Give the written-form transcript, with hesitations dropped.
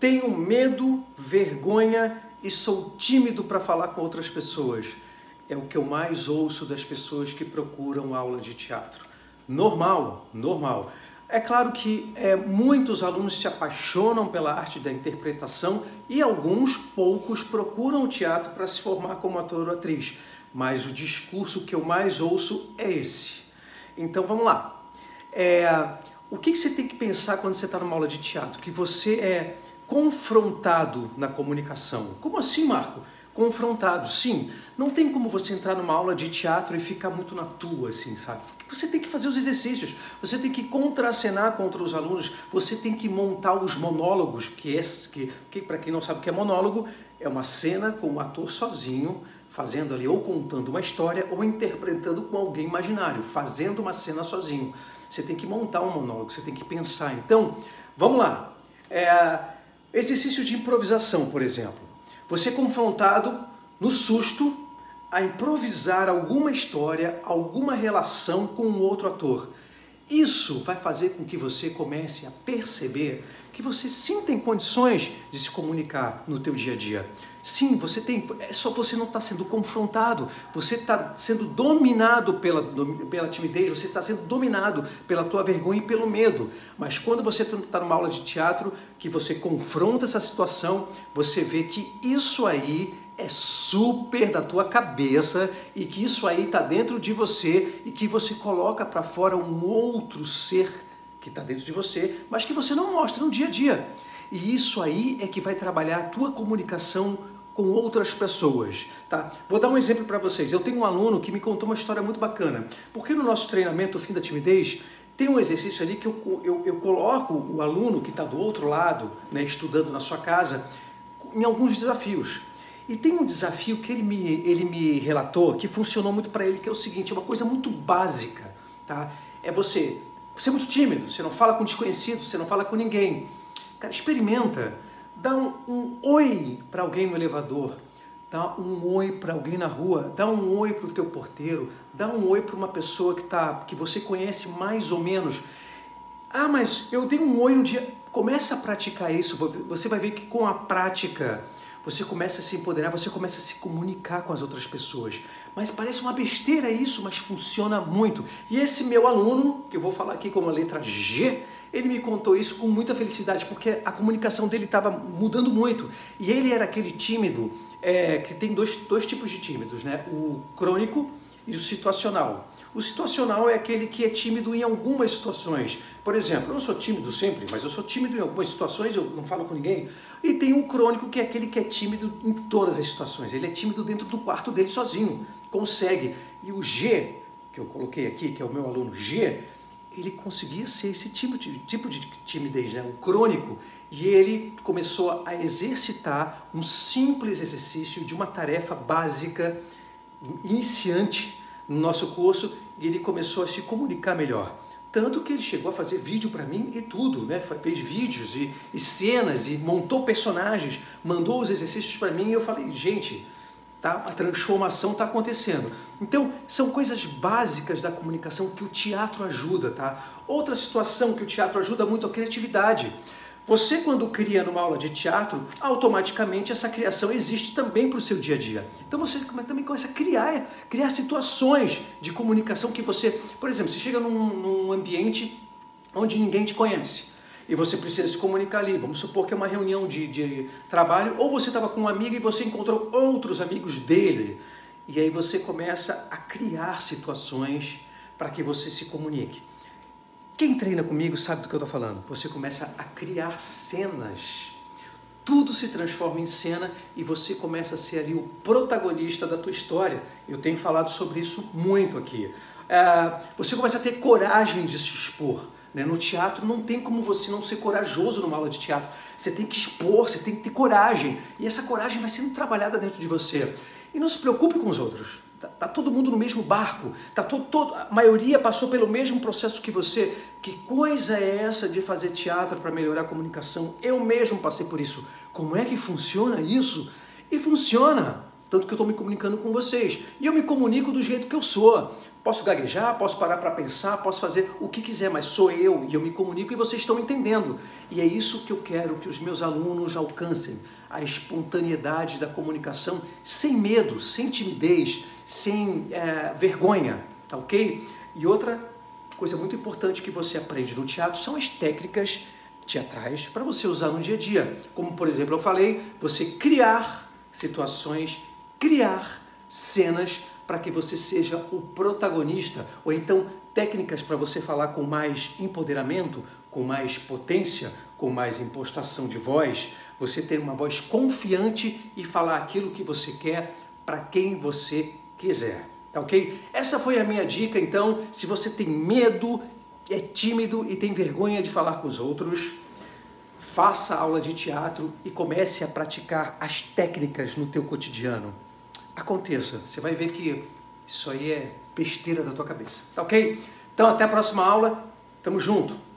Tenho medo, vergonha e sou tímido para falar com outras pessoas. É o que eu mais ouço das pessoas que procuram aula de teatro. Normal, normal. É claro que muitos alunos se apaixonam pela arte da interpretação e alguns poucos procuram o teatro para se formar como ator ou atriz. Mas o discurso que eu mais ouço é esse. Então vamos lá. O que você tem que pensar quando você está numa aula de teatro? Que você é confrontado na comunicação. Como assim, Marco? Confrontado, sim. Não tem como você entrar numa aula de teatro e ficar muito na tua, assim, sabe? Você tem que fazer os exercícios, você tem que contracenar contra os alunos, você tem que montar os monólogos, que para quem não sabe o que é monólogo, é uma cena com o ator sozinho, fazendo ali ou contando uma história ou interpretando com alguém imaginário, fazendo uma cena sozinho. Você tem que montar um monólogo, você tem que pensar. Então, vamos lá. Exercício de improvisação, por exemplo. Você é confrontado no susto a improvisar alguma história, alguma relação com um outro ator. Isso vai fazer com que você comece a perceber que você sim tem condições de se comunicar no teu dia a dia. Sim, você tem, é só você não está sendo confrontado, você está sendo dominado pela timidez, você está sendo dominado pela tua vergonha e pelo medo. Mas quando você está numa aula de teatro, que você confronta essa situação, você vê que isso aí é super da tua cabeça e que isso aí está dentro de você e que você coloca para fora um outro ser que está dentro de você, mas que você não mostra no dia a dia. E isso aí é que vai trabalhar a tua comunicação com outras pessoas, tá? Vou dar um exemplo para vocês. Eu tenho um aluno que me contou uma história muito bacana, porque no nosso treinamento, o Fim da Timidez, tem um exercício ali que eu coloco o aluno que está do outro lado, né, estudando na sua casa, em alguns desafios. E tem um desafio que ele me relatou, que funcionou muito para ele, que é o seguinte, é uma coisa muito básica, tá? É você é muito tímido, você não fala com desconhecido, você não fala com ninguém. Cara, experimenta, dá um oi para alguém no elevador, dá um oi para alguém na rua, dá um oi para o teu porteiro, dá um oi para uma pessoa que você conhece mais ou menos. Ah, mas eu dei um oi um dia. Começa a praticar isso, você vai ver que com a prática você começa a se empoderar, você começa a se comunicar com as outras pessoas. Mas parece uma besteira isso, mas funciona muito. E esse meu aluno, que eu vou falar aqui como a letra G, ele me contou isso com muita felicidade, porque a comunicação dele estava mudando muito. E ele era aquele tímido, que tem dois tipos de tímidos, né? O crônico e o situacional. O situacional é aquele que é tímido em algumas situações. Por exemplo, eu não sou tímido sempre, mas eu sou tímido em algumas situações, eu não falo com ninguém. E tem o crônico, que é aquele que é tímido em todas as situações. Ele é tímido dentro do quarto dele sozinho, consegue. E o G, que eu coloquei aqui, que é o meu aluno G, ele conseguia ser esse tipo de timidez, né? O crônico. E ele começou a exercitar um simples exercício de uma tarefa básica, iniciante, no nosso curso, e ele começou a se comunicar melhor. Tanto que ele chegou a fazer vídeo para mim e tudo, né? Fez vídeos e cenas e montou personagens, mandou os exercícios para mim e eu falei, gente, tá? A transformação está acontecendo. Então, são coisas básicas da comunicação que o teatro ajuda, tá? Outra situação que o teatro ajuda muito é a criatividade. Você, quando cria numa aula de teatro, automaticamente essa criação existe também para o seu dia a dia. Então você também começa a criar situações de comunicação que você... Por exemplo, você chega num ambiente onde ninguém te conhece e você precisa se comunicar ali. Vamos supor que é uma reunião de trabalho, ou você estava com um amigo e você encontrou outros amigos dele. E aí você começa a criar situações para que você se comunique. Quem treina comigo sabe do que eu estou falando. Você começa a criar cenas. Tudo se transforma em cena e você começa a ser ali o protagonista da tua história. Eu tenho falado sobre isso muito aqui. Você começa a ter coragem de se expor. Né? No teatro não tem como você não ser corajoso numa aula de teatro. Você tem que expor, você tem que ter coragem. E essa coragem vai sendo trabalhada dentro de você. E não se preocupe com os outros. Tá todo mundo no mesmo barco, a maioria passou pelo mesmo processo que você. Que coisa é essa de fazer teatro para melhorar a comunicação? Eu mesmo passei por isso. Como é que funciona isso? E funciona, tanto que eu estou me comunicando com vocês. E eu me comunico do jeito que eu sou. Posso gaguejar, posso parar para pensar, posso fazer o que quiser, mas sou eu e eu me comunico e vocês estão entendendo. E é isso que eu quero que os meus alunos alcancem, a espontaneidade da comunicação sem medo, sem timidez, sem vergonha, tá ok? E outra coisa muito importante que você aprende no teatro são as técnicas teatrais para você usar no dia a dia. Como, por exemplo, eu falei, você criar situações, criar cenas para que você seja o protagonista, ou então técnicas para você falar com mais empoderamento, com mais potência, com mais impostação de voz, você ter uma voz confiante e falar aquilo que você quer para quem você quiser, tá ok? Essa foi a minha dica, então, se você tem medo, é tímido e tem vergonha de falar com os outros, faça aula de teatro e comece a praticar as técnicas no teu cotidiano. Aconteça, você vai ver que isso aí é besteira da tua cabeça, tá ok? Então até a próxima aula, tamo junto!